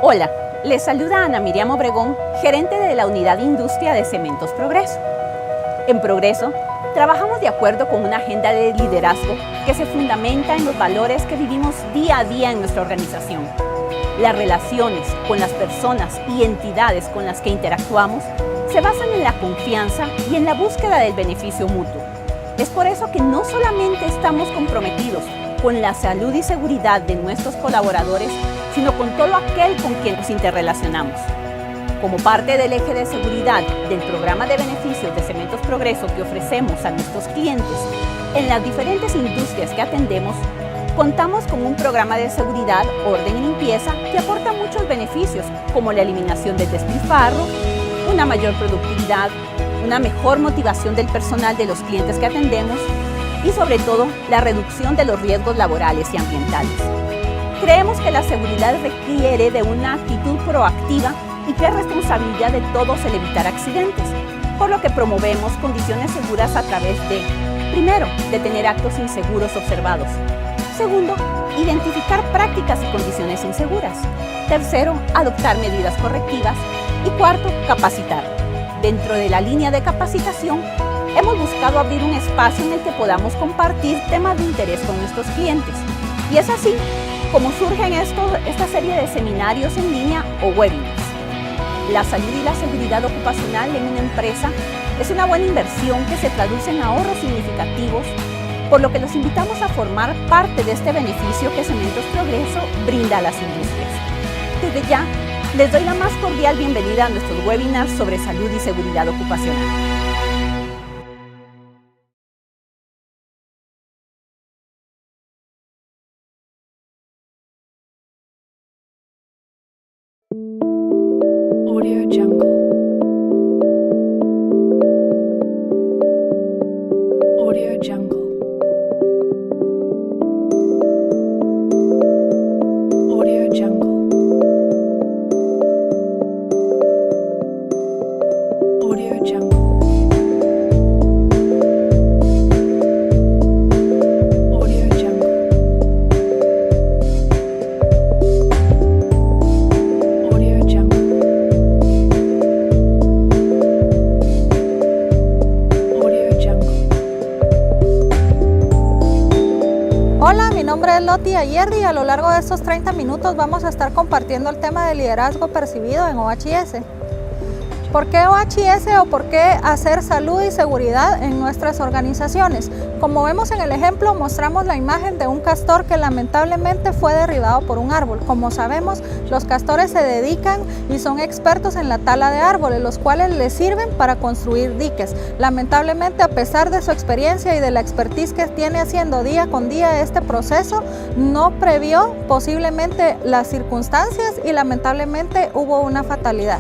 Hola, les saluda Ana Miriam Obregón, gerente de la Unidad de Industria de Cementos Progreso. En Progreso, trabajamos de acuerdo con una agenda de liderazgo que se fundamenta en los valores que vivimos día a día en nuestra organización. Las relaciones con las personas y entidades con las que interactuamos se basan en la confianza y en la búsqueda del beneficio mutuo. Es por eso que no solamente estamos comprometidos con la salud y seguridad de nuestros colaboradores, sino con todo aquel con quien nos interrelacionamos. Como parte del eje de seguridad del programa de beneficios de Cementos Progreso que ofrecemos a nuestros clientes en las diferentes industrias que atendemos, contamos con un programa de seguridad, orden y limpieza que aporta muchos beneficios, como la eliminación del despilfarro, una mayor productividad, una mejor motivación del personal de los clientes que atendemos y, sobre todo, la reducción de los riesgos laborales y ambientales. Creemos que la seguridad requiere de una actitud proactiva y que es responsabilidad de todos el evitar accidentes, por lo que promovemos condiciones seguras a través de, primero, detener actos inseguros observados. Segundo, identificar prácticas y condiciones inseguras. Tercero, adoptar medidas correctivas. Y cuarto, capacitar. Dentro de la línea de capacitación, hemos buscado abrir un espacio en el que podamos compartir temas de interés con nuestros clientes. Y es así como surgen esta serie de seminarios en línea o webinars. La salud y la seguridad ocupacional en una empresa es una buena inversión que se traduce en ahorros significativos, por lo que los invitamos a formar parte de este beneficio que Cementos Progreso brinda a las industrias. Desde ya, les doy la más cordial bienvenida a nuestros webinars sobre salud y seguridad ocupacional. Audio Jungle. Audio Jungle. Audio Jungle. Audio Jungle. Audio Jungle. Audio Jungle. Hola, mi nombre es Loti Ayerdi y a lo largo de estos 30 minutos vamos a estar compartiendo el tema de liderazgo percibido en OHS. ¿Por qué OHS o por qué hacer salud y seguridad en nuestras organizaciones? Como vemos en el ejemplo, mostramos la imagen de un castor que lamentablemente fue derribado por un árbol. Como sabemos, los castores se dedican y son expertos en la tala de árboles, los cuales les sirven para construir diques. Lamentablemente, a pesar de su experiencia y de la expertise que tiene haciendo día con día este proceso, no previó posiblemente las circunstancias y lamentablemente hubo una fatalidad.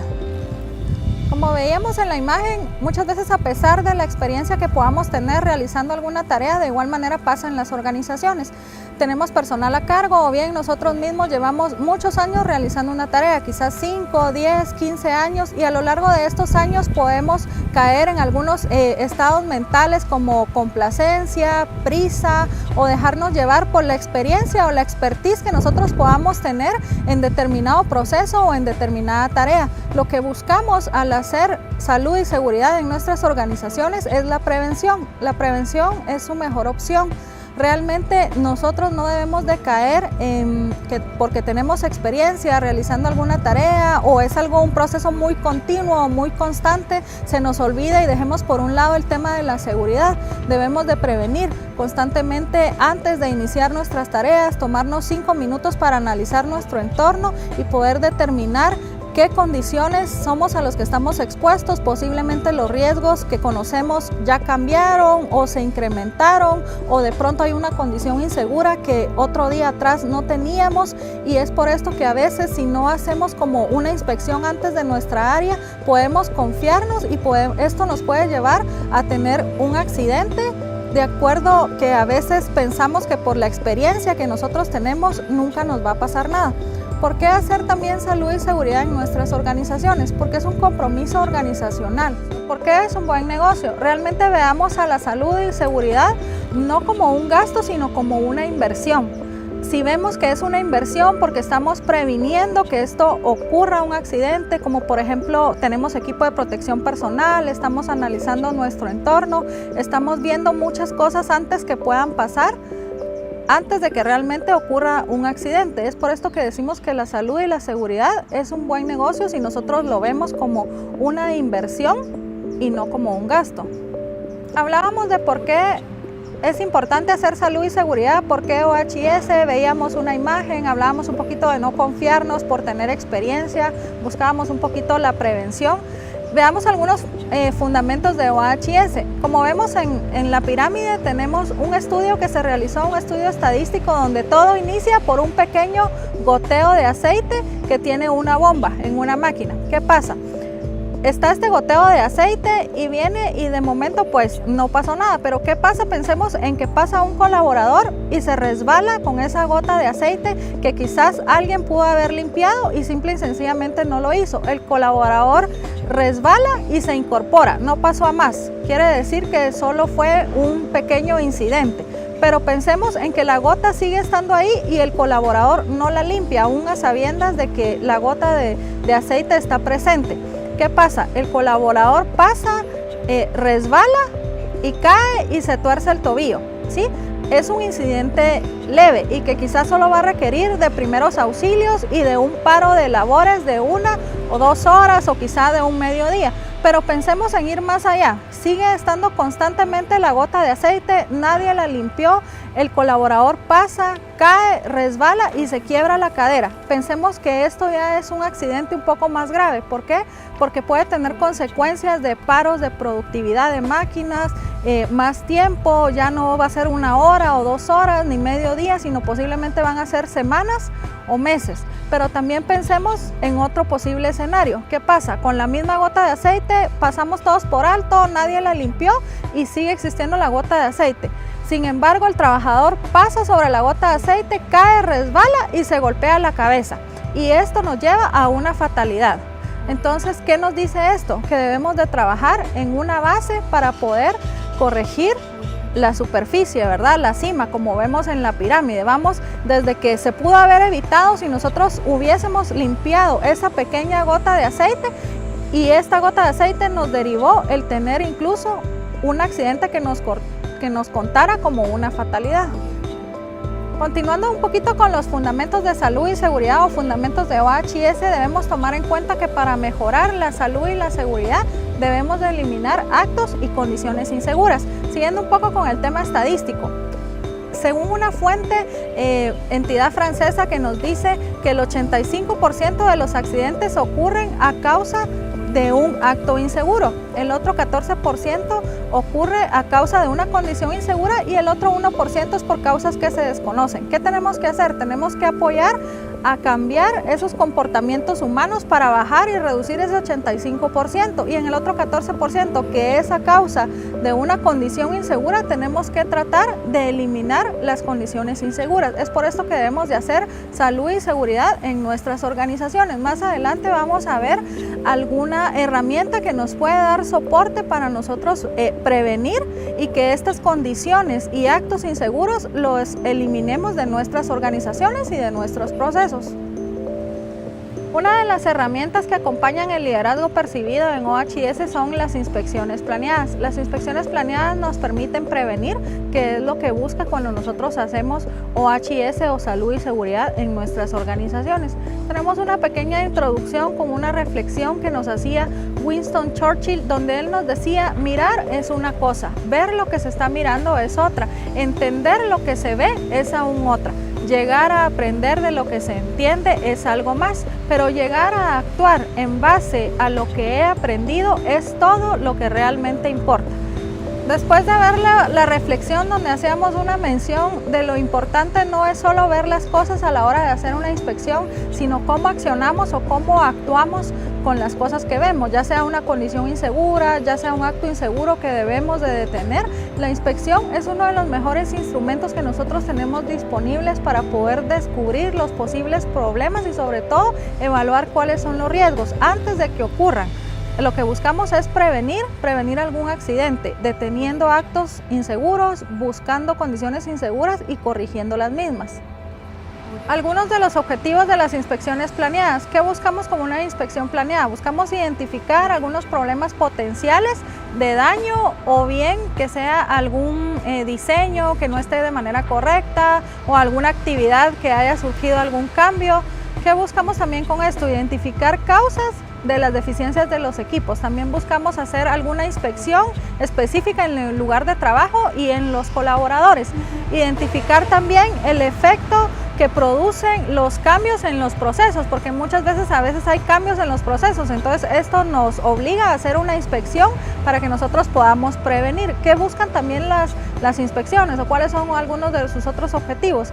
Como veíamos en la imagen, muchas veces a pesar de la experiencia que podamos tener realizando alguna tarea, de igual manera pasa en las organizaciones. Tenemos personal a cargo o bien nosotros mismos llevamos muchos años realizando una tarea, quizás 5, 10, 15 años, y a lo largo de estos años podemos caer en algunos estados mentales como complacencia, prisa o dejarnos llevar por la experiencia o la expertise que nosotros podamos tener en determinado proceso o en determinada tarea. Lo que buscamos al hacer salud y seguridad en nuestras organizaciones es la prevención. La prevención es su mejor opción. Realmente nosotros no debemos de caer en que porque tenemos experiencia realizando alguna tarea o es un proceso muy continuo, muy constante, se nos olvida y dejemos por un lado el tema de la seguridad. Debemos de prevenir constantemente antes de iniciar nuestras tareas, tomarnos 5 minutos para analizar nuestro entorno y poder determinar qué condiciones somos a los que estamos expuestos. Posiblemente los riesgos que conocemos ya cambiaron o se incrementaron o de pronto hay una condición insegura que otro día atrás no teníamos, y es por esto que a veces si no hacemos como una inspección antes de nuestra área podemos confiarnos y esto nos puede llevar a tener un accidente. De acuerdo que a veces pensamos que por la experiencia que nosotros tenemos nunca nos va a pasar nada. ¿Por qué hacer también salud y seguridad en nuestras organizaciones? Porque es un compromiso organizacional. ¿Por qué es un buen negocio? Realmente veamos a la salud y seguridad no como un gasto, sino como una inversión. Si vemos que es una inversión porque estamos previniendo que esto ocurra un accidente, como por ejemplo tenemos equipo de protección personal, estamos analizando nuestro entorno, estamos viendo muchas cosas antes que puedan pasar, antes de que realmente ocurra un accidente. Es por esto que decimos que la salud y la seguridad es un buen negocio si nosotros lo vemos como una inversión y no como un gasto. Hablábamos de por qué es importante hacer salud y seguridad, por qué OHS, veíamos una imagen, hablábamos un poquito de no confiarnos por tener experiencia, buscábamos un poquito la prevención. Veamos algunos fundamentos de OHS. Como vemos en la pirámide tenemos un estudio que se realizó, un estudio estadístico donde todo inicia por un pequeño goteo de aceite que tiene una bomba en una máquina. ¿Qué pasa? Está este goteo de aceite y viene y de momento pues no pasó nada, pero ¿qué pasa? Pensemos en que pasa un colaborador y se resbala con esa gota de aceite que quizás alguien pudo haber limpiado y simple y sencillamente no lo hizo. El colaborador resbala y se incorpora, no pasó a más, quiere decir que solo fue un pequeño incidente. Pero pensemos en que la gota sigue estando ahí y el colaborador no la limpia, aún a sabiendas de que la gota de aceite está presente. ¿Qué pasa? El colaborador pasa, resbala y cae y se tuerce el tobillo, ¿sí? Es un incidente leve y que quizás solo va a requerir de primeros auxilios y de un paro de labores de 1 o 2 horas o quizá de un mediodía. Pero pensemos en ir más allá. Sigue estando constantemente la gota de aceite, nadie la limpió, el colaborador pasa, cae, resbala y se quiebra la cadera. Pensemos que esto ya es un accidente un poco más grave. ¿Por qué? Porque puede tener consecuencias de paros de productividad de máquinas, más tiempo, ya no va a ser 1 hora o 2 horas ni mediodía, sino posiblemente van a ser semanas o meses. Pero también pensemos en otro posible escenario. ¿Qué pasa? Con la misma gota de aceite pasamos todos por alto, nadie la limpió y sigue existiendo la gota de aceite. Sin embargo, el trabajador pasa sobre la gota de aceite, cae, resbala y se golpea la cabeza. Y esto nos lleva a una fatalidad. Entonces, ¿qué nos dice esto? Que debemos de trabajar en una base para poder corregir la superficie, ¿verdad? La cima, como vemos en la pirámide. Vamos desde que se pudo haber evitado si nosotros hubiésemos limpiado esa pequeña gota de aceite, y esta gota de aceite nos derivó el tener incluso un accidente que nos contara como una fatalidad. Continuando un poquito con los fundamentos de salud y seguridad o fundamentos de OHS, debemos tomar en cuenta que para mejorar la salud y la seguridad debemos de eliminar actos y condiciones inseguras. Siguiendo un poco con el tema estadístico, según una fuente, entidad francesa que nos dice que el 85% de los accidentes ocurren a causa de un acto inseguro, el otro 14% ocurre a causa de una condición insegura y el otro 1% es por causas que se desconocen. ¿Qué tenemos que hacer? Tenemos que apoyar a cambiar esos comportamientos humanos para bajar y reducir ese 85%, y en el otro 14% que es a causa de una condición insegura tenemos que tratar de eliminar las condiciones inseguras. Es por esto que debemos de hacer salud y seguridad en nuestras organizaciones. Más adelante vamos a ver alguna herramienta que nos puede dar soporte para nosotros prevenir y que estas condiciones y actos inseguros los eliminemos de nuestras organizaciones y de nuestros procesos. Una de las herramientas que acompañan el liderazgo percibido en OHS son las inspecciones planeadas. Las inspecciones planeadas nos permiten prevenir, que es lo que busca cuando nosotros hacemos OHS o salud y seguridad en nuestras organizaciones. Tenemos una pequeña introducción con una reflexión que nos hacía Winston Churchill, donde él nos decía: mirar es una cosa, ver lo que se está mirando es otra, entender lo que se ve es aún otra. Llegar a aprender de lo que se entiende es algo más, pero llegar a actuar en base a lo que he aprendido es todo lo que realmente importa. Después de ver la reflexión donde hacíamos una mención de lo importante no es solo ver las cosas a la hora de hacer una inspección, sino cómo accionamos o cómo actuamos con las cosas que vemos, ya sea una condición insegura, ya sea un acto inseguro que debemos de detener. La inspección es uno de los mejores instrumentos que nosotros tenemos disponibles para poder descubrir los posibles problemas y sobre todo evaluar cuáles son los riesgos antes de que ocurran. Lo que buscamos es prevenir algún accidente, deteniendo actos inseguros, buscando condiciones inseguras y corrigiendo las mismas. Algunos de los objetivos de las inspecciones planeadas. ¿Qué buscamos como una inspección planeada? Buscamos identificar algunos problemas potenciales de daño o bien que sea algún diseño que no esté de manera correcta o alguna actividad que haya surgido algún cambio. ¿Qué buscamos también con esto? Identificar causas de las deficiencias de los equipos. También buscamos hacer alguna inspección específica en el lugar de trabajo y en los colaboradores. Identificar también el efecto que producen los cambios en los procesos, porque muchas veces hay cambios en los procesos, entonces esto nos obliga a hacer una inspección para que nosotros podamos prevenir. ¿Qué buscan también las inspecciones o cuáles son algunos de sus otros objetivos?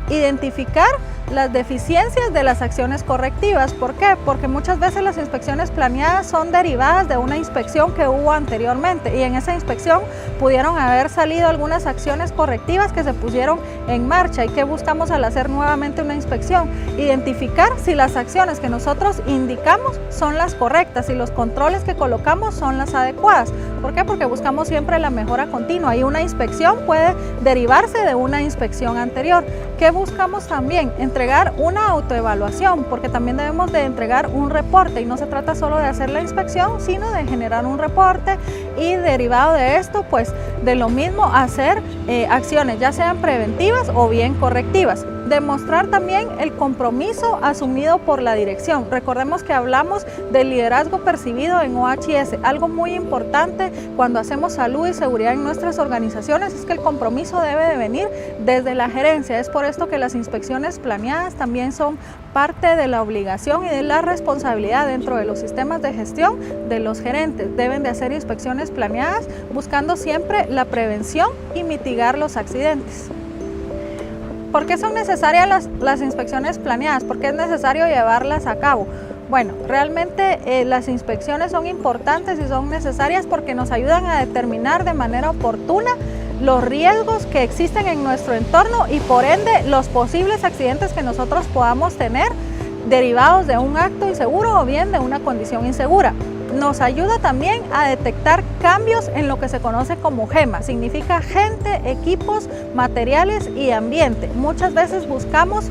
Identificar las deficiencias de las acciones correctivas. ¿Por qué? Porque muchas veces las inspecciones planeadas son derivadas de una inspección que hubo anteriormente y en esa inspección pudieron haber salido algunas acciones correctivas que se pusieron en marcha. ¿Y qué buscamos al hacer nuevamente una inspección? Identificar si las acciones que nosotros indicamos son las correctas, si los controles que colocamos son las adecuadas. ¿Por qué? Porque buscamos siempre la mejora continua y una inspección puede derivarse de una inspección anterior. ¿Qué buscamos también? Entregar una autoevaluación, porque también debemos de entregar un reporte y no se trata solo de hacer la inspección, sino de generar un reporte y derivado de esto, pues de lo mismo hacer acciones, ya sean preventivas o bien correctivas. Demostrar también el compromiso asumido por la dirección. Recordemos que hablamos del liderazgo percibido en OHS. Algo muy importante cuando hacemos salud y seguridad en nuestras organizaciones es que el compromiso debe de venir desde la gerencia. Es por esto que las inspecciones planeadas también son parte de la obligación y de la responsabilidad dentro de los sistemas de gestión de los gerentes. Deben de hacer inspecciones planeadas buscando siempre la prevención y mitigar los accidentes. ¿Por qué son necesarias las inspecciones planeadas? ¿Por qué es necesario llevarlas a cabo? Bueno, realmente las inspecciones son importantes y son necesarias porque nos ayudan a determinar de manera oportuna los riesgos que existen en nuestro entorno y por ende los posibles accidentes que nosotros podamos tener derivados de un acto inseguro o bien de una condición insegura. Nos ayuda también a detectar cambios en lo que se conoce como GEMA, significa gente, equipos, materiales y ambiente. Muchas veces buscamos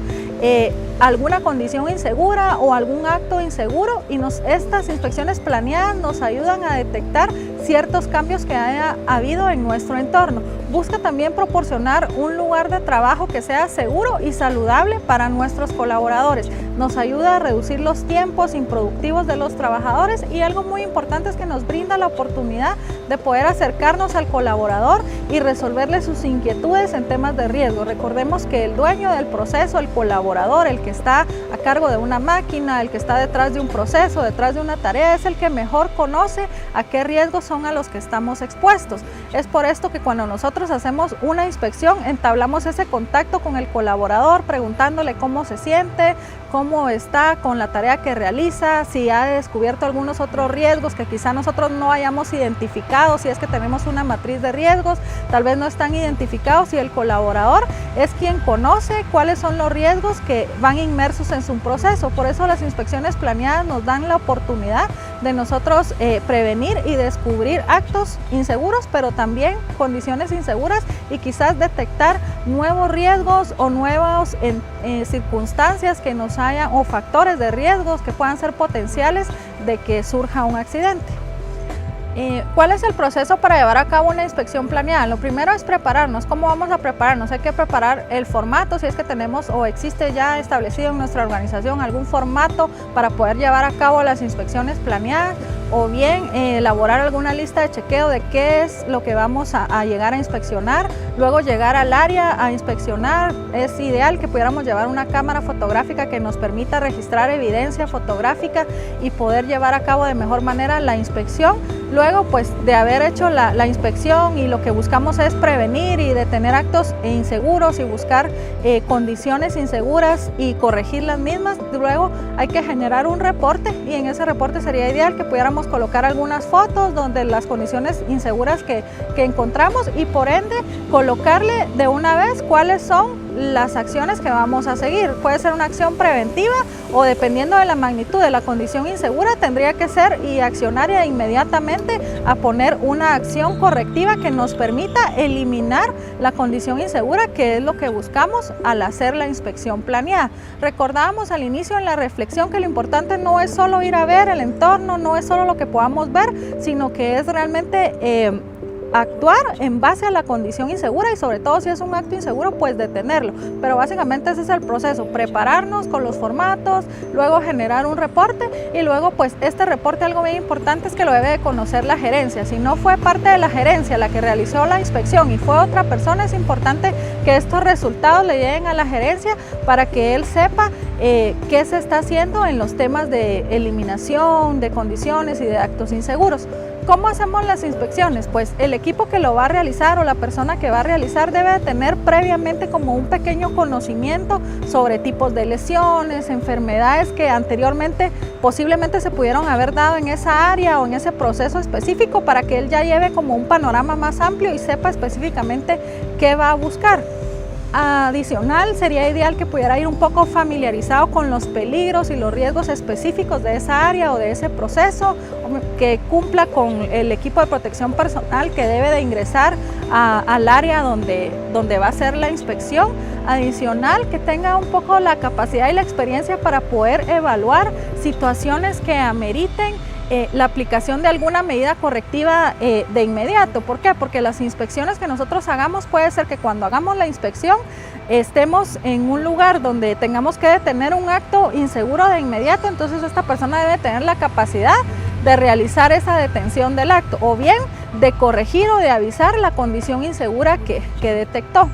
alguna condición insegura o algún acto inseguro y estas inspecciones planeadas nos ayudan a detectar ciertos cambios que haya habido en nuestro entorno. Busca también proporcionar un lugar de trabajo que sea seguro y saludable para nuestros colaboradores. Nos ayuda a reducir los tiempos improductivos de los trabajadores y algo muy importante es que nos brinda la oportunidad de poder acercarnos al colaborador y resolverle sus inquietudes en temas de riesgo. Recordemos que el dueño del proceso, el colaborador, el que está a cargo de una máquina, el que está detrás de un proceso, detrás de una tarea, es el que mejor conoce a qué riesgos son a los que estamos expuestos. Es por esto que cuando nosotros hacemos una inspección, entablamos ese contacto con el colaborador, preguntándole cómo se siente, cómo está con la tarea que realiza, si ha descubierto algunos otros riesgos que quizá nosotros no hayamos identificado, si es que tenemos una matriz de riesgos, tal vez no están identificados y el colaborador es quien conoce cuáles son los riesgos que van inmersos en su proceso. Por eso las inspecciones planeadas nos dan la oportunidad de nosotros prevenir y descubrir actos inseguros, pero también condiciones inseguras y quizás detectar nuevos riesgos o nuevas circunstancias que nos hayan o factores de riesgos que puedan ser potenciales de que surja un accidente. ¿Cuál es el proceso para llevar a cabo una inspección planeada? Lo primero es prepararnos. ¿Cómo vamos a prepararnos? Hay que preparar el formato, si es que tenemos o existe ya establecido en nuestra organización algún formato para poder llevar a cabo las inspecciones planeadas, o bien elaborar alguna lista de chequeo de qué es lo que vamos a llegar a inspeccionar, luego llegar al área a inspeccionar. Es ideal que pudiéramos llevar una cámara fotográfica que nos permita registrar evidencia fotográfica y poder llevar a cabo de mejor manera la inspección. Luego, pues de haber hecho la inspección y lo que buscamos es prevenir y detener actos inseguros y buscar condiciones inseguras y corregir las mismas, luego hay que generar un reporte y en ese reporte sería ideal que pudiéramos colocar algunas fotos donde las condiciones inseguras que encontramos y por ende colocarle de una vez cuáles son las acciones que vamos a seguir. Puede ser una acción preventiva o dependiendo de la magnitud de la condición insegura, tendría que ser y accionar inmediatamente a poner una acción correctiva que nos permita eliminar la condición insegura, que es lo que buscamos al hacer la inspección planeada. Recordábamos al inicio en la reflexión que lo importante no es solo ir a ver el entorno, no es solo lo que podamos ver, sino que es realmente actuar en base a la condición insegura y sobre todo si es un acto inseguro, pues detenerlo. Pero básicamente ese es el proceso, prepararnos con los formatos, luego generar un reporte y luego pues este reporte, algo bien importante es que lo debe de conocer la gerencia. Si no fue parte de la gerencia la que realizó la inspección y fue otra persona, es importante que estos resultados le lleguen a la gerencia para que él sepa qué se está haciendo en los temas de eliminación de condiciones y de actos inseguros. ¿Cómo hacemos las inspecciones? Pues el equipo que lo va a realizar o la persona que va a realizar debe de tener previamente como un pequeño conocimiento sobre tipos de lesiones, enfermedades que anteriormente posiblemente se pudieron haber dado en esa área o en ese proceso específico para que él ya lleve como un panorama más amplio y sepa específicamente qué va a buscar. Adicional, sería ideal que pudiera ir un poco familiarizado con los peligros y los riesgos específicos de esa área o de ese proceso, que cumpla con el equipo de protección personal que debe de ingresar al área donde va a hacer la inspección. Adicional, que tenga un poco la capacidad y la experiencia para poder evaluar situaciones que ameriten la aplicación de alguna medida correctiva de inmediato. ¿Por qué? Porque las inspecciones que nosotros hagamos, puede ser que cuando hagamos la inspección estemos en un lugar donde tengamos que detener un acto inseguro de inmediato, entonces esta persona debe tener la capacidad de realizar esa detención del acto o bien de corregir o de avisar la condición insegura que detectó.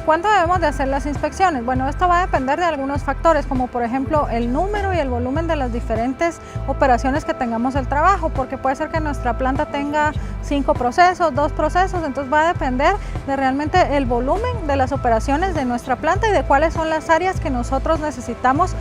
¿Cuándo debemos de hacer las inspecciones? Bueno, esto va a depender de algunos factores, como por ejemplo el número y el volumen de las diferentes operaciones que tengamos el trabajo, porque puede ser que nuestra planta tenga 5 procesos, 2 procesos, entonces va a depender de realmente el volumen de las operaciones de nuestra planta y de cuáles son las áreas que nosotros necesitamos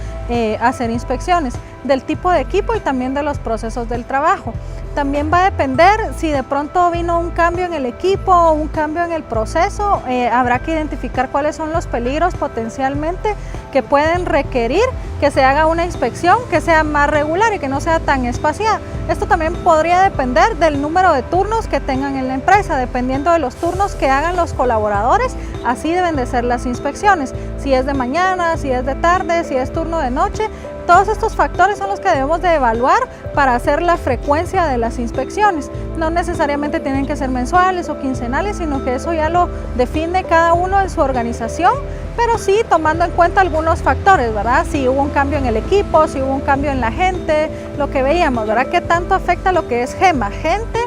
hacer inspecciones, del tipo de equipo y también de los procesos del trabajo. También va a depender si de pronto vino un cambio en el equipo o un cambio en el proceso, habrá que identificar cuáles son los peligros potencialmente que pueden requerir que se haga una inspección que sea más regular y que no sea tan espaciada. Esto también podría depender del número de turnos que tengan en la empresa, dependiendo de los turnos que hagan los colaboradores, así deben de ser las inspecciones. Si es de mañana, si es de tarde, si es turno de noche, todos estos factores son los que debemos de evaluar para hacer la frecuencia de las inspecciones. No necesariamente tienen que ser mensuales o quincenales, sino que eso ya lo define cada uno en su organización, pero sí tomando en cuenta algunos factores, ¿verdad? Si hubo un cambio en el equipo, si hubo un cambio en la gente, lo que veíamos, ¿verdad? ¿Qué tanto afecta lo que es GEMA? Gente,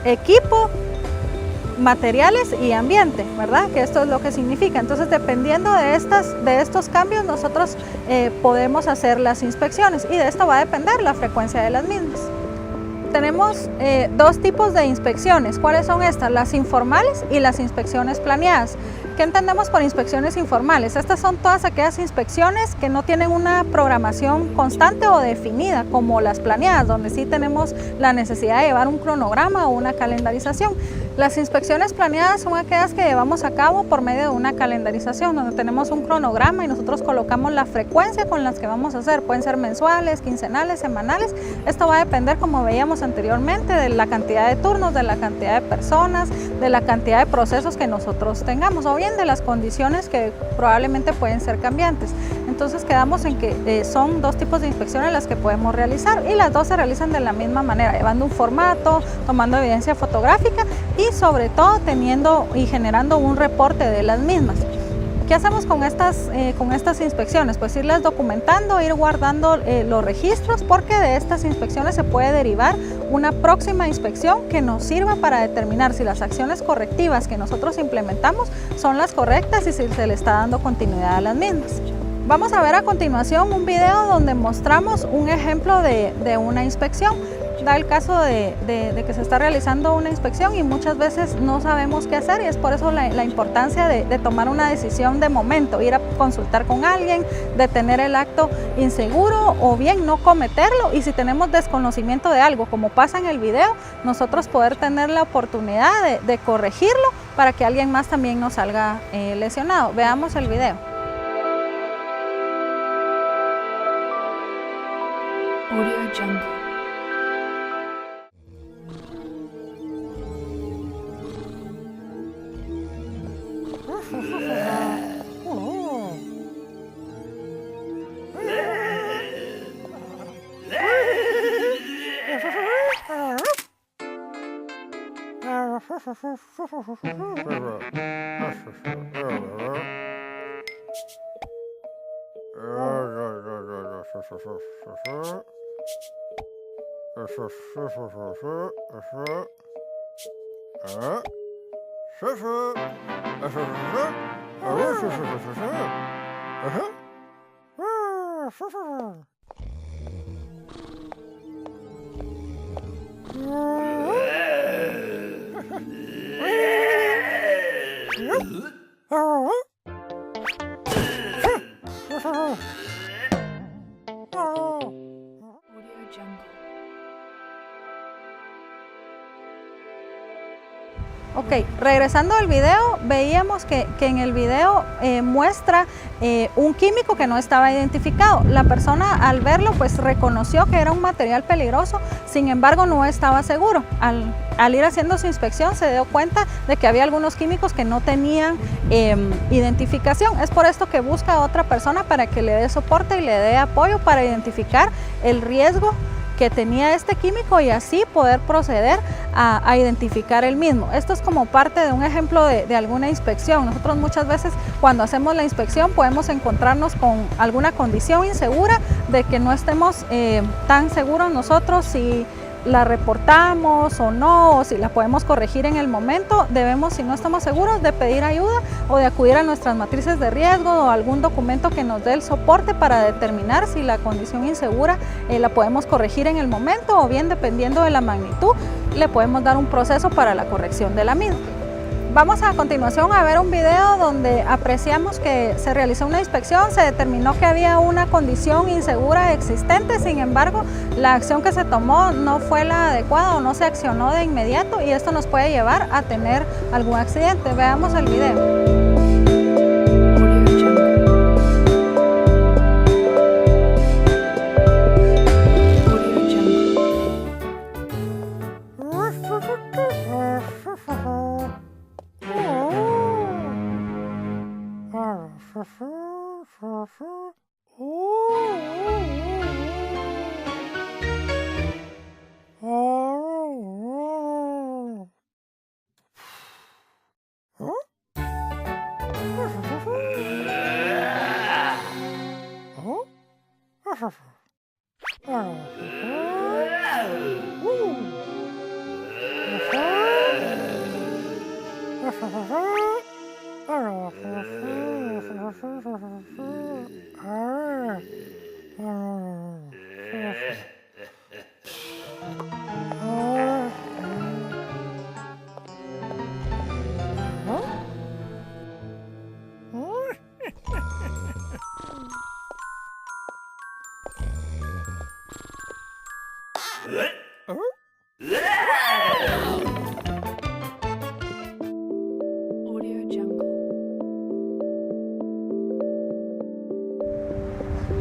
equipo, materiales y ambiente, ¿verdad? Que esto es lo que significa. Entonces, dependiendo de estos cambios, nosotros podemos hacer las inspecciones y de esto va a depender la frecuencia de las mismas. Tenemos dos tipos de inspecciones. ¿Cuáles son estas? Las informales y las inspecciones planeadas. ¿Qué entendemos por inspecciones informales? Estas son todas aquellas inspecciones que no tienen una programación constante o definida, como las planeadas, donde sí tenemos la necesidad de llevar un cronograma o una calendarización. Las inspecciones planeadas son aquellas que llevamos a cabo por medio de una calendarización, donde tenemos un cronograma y nosotros colocamos la frecuencia con las que vamos a hacer. Pueden ser mensuales, quincenales, semanales. Esto va a depender, como veíamos anteriormente, de la cantidad de turnos, de la cantidad de personas, de la cantidad de procesos que nosotros tengamos, o bien de las condiciones que probablemente pueden ser cambiantes. Entonces quedamos en que son dos tipos de inspecciones las que podemos realizar y las dos se realizan de la misma manera, llevando un formato, tomando evidencia fotográfica y sobre todo teniendo y generando un reporte de las mismas. ¿Qué hacemos con estas inspecciones? Pues irlas documentando, ir guardando los registros, porque de estas inspecciones se puede derivar una próxima inspección que nos sirva para determinar si las acciones correctivas que nosotros implementamos son las correctas y si se le está dando continuidad a las mismas. Vamos a ver a continuación un video donde mostramos un ejemplo de una inspección. Da el caso de que se está realizando una inspección y muchas veces no sabemos qué hacer, y es por eso la importancia de tomar una decisión de momento, ir a consultar con alguien, detener el acto inseguro o bien no cometerlo, y si tenemos desconocimiento de algo, como pasa en el video, nosotros poder tener la oportunidad de corregirlo para que alguien más también no salga lesionado. Veamos el video. Audio Jungle. Audio Jungle. Ok, regresando al video, veíamos que en el video muestra un químico que no estaba identificado. La persona al verlo pues reconoció que era un material peligroso, sin embargo no estaba seguro. Al ir haciendo su inspección se dio cuenta de que había algunos químicos que no tenían identificación. Es por esto que busca a otra persona para que le dé soporte y le dé apoyo para identificar el riesgo que tenía este químico y así poder proceder a identificar el mismo. Esto es como parte de un ejemplo de alguna inspección. Nosotros muchas veces cuando hacemos la inspección podemos encontrarnos con alguna condición insegura de que no estemos tan seguros nosotros si la reportamos o no, o si la podemos corregir en el momento. Debemos, si no estamos seguros, de pedir ayuda o de acudir a nuestras matrices de riesgo o algún documento que nos dé el soporte para determinar si la condición insegura la podemos corregir en el momento, o bien dependiendo de la magnitud le podemos dar un proceso para la corrección de la misma. Vamos a continuación a ver un video donde apreciamos que se realizó una inspección, se determinó que había una condición insegura existente, sin embargo la acción que se tomó no fue la adecuada o no se accionó de inmediato y esto nos puede llevar a tener algún accidente. Veamos el video. Audio Jungle. Audio Jungle. Audio Jungle.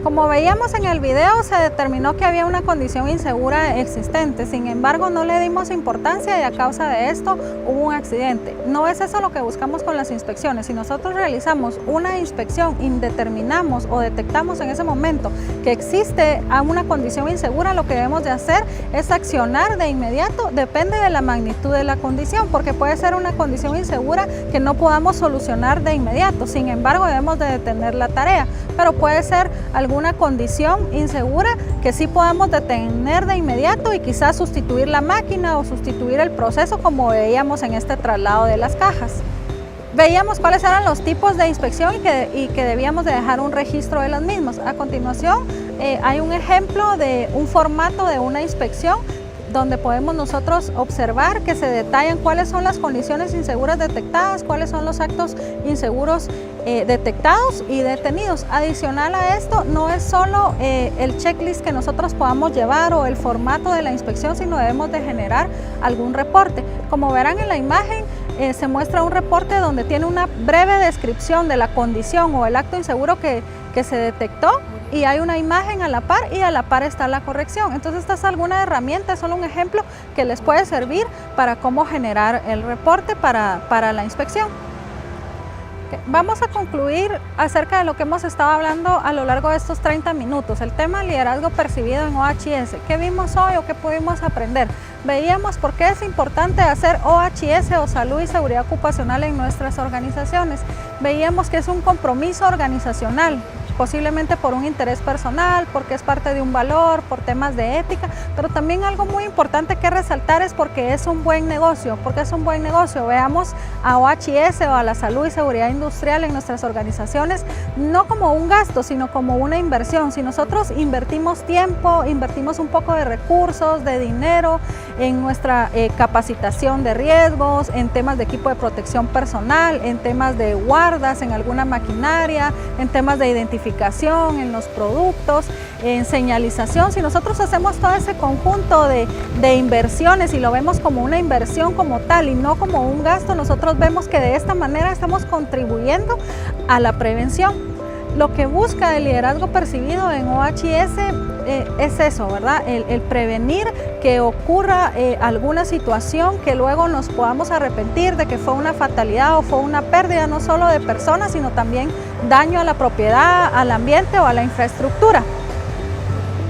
Como veíamos en el video, se determinó que había una condición insegura existente, sin embargo no le dimos importancia y a causa de esto hubo un accidente. No es eso lo que buscamos con las inspecciones. Si nosotros realizamos una inspección y determinamos o detectamos en ese momento que existe una condición insegura, lo que debemos de hacer es accionar de inmediato, depende de la magnitud de la condición, porque puede ser una condición insegura que no podamos solucionar de inmediato, sin embargo debemos de detener la tarea, pero puede ser alguna condición insegura que sí podamos detener de inmediato y quizás sustituir la máquina o sustituir el proceso, como veíamos en este traslado de las cajas. Veíamos cuáles eran los tipos de inspección y que debíamos de dejar un registro de las mismas. A continuación hay un ejemplo de un formato de una inspección donde podemos nosotros observar que se detallan cuáles son las condiciones inseguras detectadas, cuáles son los actos inseguros detectados y detenidos. Adicional a esto, no es solo el checklist que nosotros podamos llevar o el formato de la inspección, sino debemos de generar algún reporte. Como verán en la imagen, se muestra un reporte donde tiene una breve descripción de la condición o el acto inseguro que se detectó. y hay una imagen a la par y a la par está la corrección. Entonces esta es alguna herramienta, es solo un ejemplo que les puede servir para cómo generar el reporte para la inspección. Vamos a concluir acerca de lo que hemos estado hablando a lo largo de estos 30 minutos, el tema liderazgo percibido en OHS. ¿Qué vimos hoy o qué pudimos aprender? Veíamos por qué es importante hacer OHS o salud y seguridad ocupacional en nuestras organizaciones. Veíamos que es un compromiso organizacional, posiblemente por un interés personal, porque es parte de un valor, por temas de ética, pero también algo muy importante que resaltar es porque es un buen negocio. ¿Por qué es un buen negocio? Veamos a OHS o a la salud y seguridad industrial en nuestras organizaciones no como un gasto, sino como una inversión. Si nosotros invertimos tiempo, invertimos un poco de recursos, de dinero en nuestra capacitación de riesgos, en temas de equipo de protección personal, en temas de guardas, en alguna maquinaria, en temas de identificación, en los productos, en señalización. Si nosotros hacemos todo ese conjunto de inversiones y lo vemos como una inversión como tal y no como un gasto, nosotros vemos que de esta manera estamos contribuyendo a la prevención. Lo que busca el liderazgo percibido en OHS es eso, ¿verdad? El prevenir que ocurra alguna situación que luego nos podamos arrepentir de que fue una fatalidad o fue una pérdida no solo de personas, sino también daño a la propiedad, al ambiente o a la infraestructura.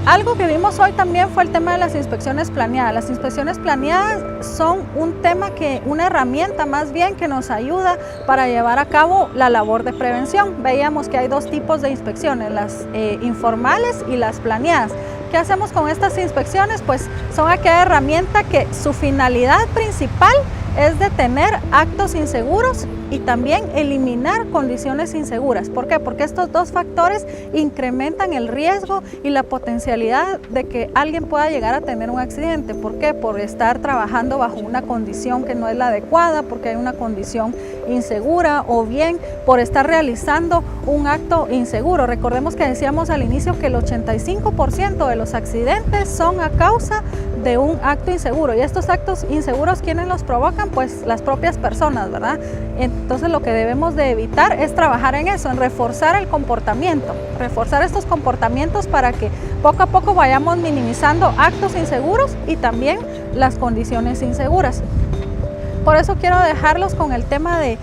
Algo que vimos hoy también fue el tema de las inspecciones planeadas. Las inspecciones planeadas son un tema una herramienta más bien que nos ayuda para llevar a cabo la labor de prevención. Veíamos que hay dos tipos de inspecciones, las informales y las planeadas. ¿Qué hacemos con estas inspecciones? Pues son aquella herramienta que su finalidad principal es detener actos inseguros y también eliminar condiciones inseguras. ¿Por qué? Porque estos dos factores incrementan el riesgo y la potencialidad de que alguien pueda llegar a tener un accidente. ¿Por qué? Por estar trabajando bajo una condición que no es la adecuada, porque hay una condición insegura o bien por estar realizando un acto inseguro. Recordemos que decíamos al inicio que el 85% de los accidentes son a causa de un acto inseguro, y estos actos inseguros, ¿quiénes los provocan? Pues las propias personas, ¿verdad? Entonces lo que debemos de evitar es trabajar en eso, en reforzar el comportamiento, reforzar estos comportamientos para que poco a poco vayamos minimizando actos inseguros y también las condiciones inseguras. Por eso quiero dejarlos con el tema de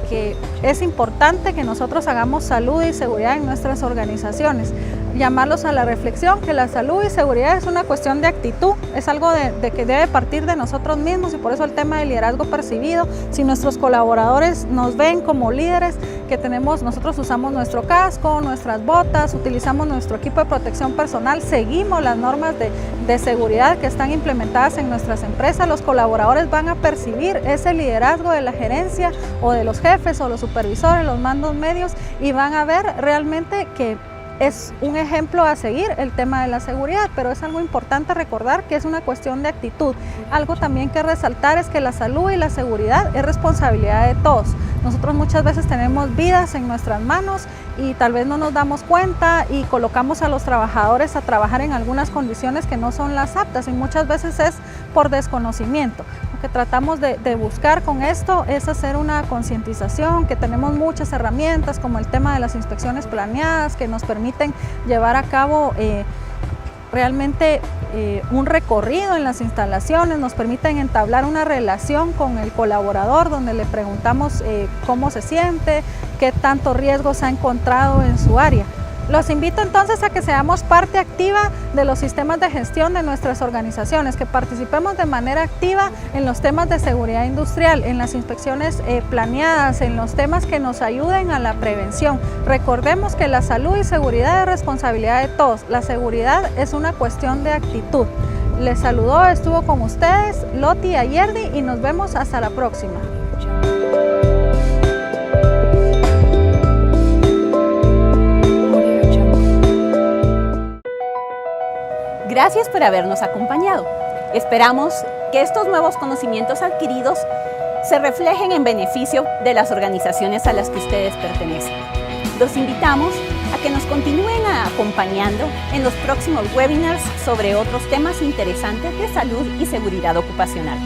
que es importante que nosotros hagamos salud y seguridad en nuestras organizaciones. Llamarlos a la reflexión, que la salud y seguridad es una cuestión de actitud, es algo de que debe partir de nosotros mismos, y por eso el tema del liderazgo percibido. Si nuestros colaboradores nos ven como líderes, que nosotros usamos nuestro casco, nuestras botas, utilizamos nuestro equipo de protección personal, seguimos las normas de seguridad que están implementadas en nuestras empresas, los colaboradores van a percibir ese liderazgo de la gerencia o de los jefes o los supervisores, los mandos medios, y van a ver realmente que es un ejemplo a seguir el tema de la seguridad, pero es algo importante recordar que es una cuestión de actitud. Algo también que resaltar es que la salud y la seguridad es responsabilidad de todos. Nosotros muchas veces tenemos vidas en nuestras manos y tal vez no nos damos cuenta y colocamos a los trabajadores a trabajar en algunas condiciones que no son las aptas, y muchas veces es por desconocimiento. Lo que tratamos de buscar con esto es hacer una concientización, que tenemos muchas herramientas como el tema de las inspecciones planeadas que nos permiten llevar a cabo realmente un recorrido en las instalaciones, nos permiten entablar una relación con el colaborador donde le preguntamos cómo se siente, qué tanto riesgo se ha encontrado en su área. Los invito entonces a que seamos parte activa de los sistemas de gestión de nuestras organizaciones, que participemos de manera activa en los temas de seguridad industrial, en las inspecciones planeadas, en los temas que nos ayuden a la prevención. Recordemos que la salud y seguridad es responsabilidad de todos. La seguridad es una cuestión de actitud. Les saludó, estuvo con ustedes Loti Ayerdi, y nos vemos hasta la próxima. Gracias por habernos acompañado. Esperamos que estos nuevos conocimientos adquiridos se reflejen en beneficio de las organizaciones a las que ustedes pertenecen. Los invitamos a que nos continúen acompañando en los próximos webinars sobre otros temas interesantes de salud y seguridad ocupacional.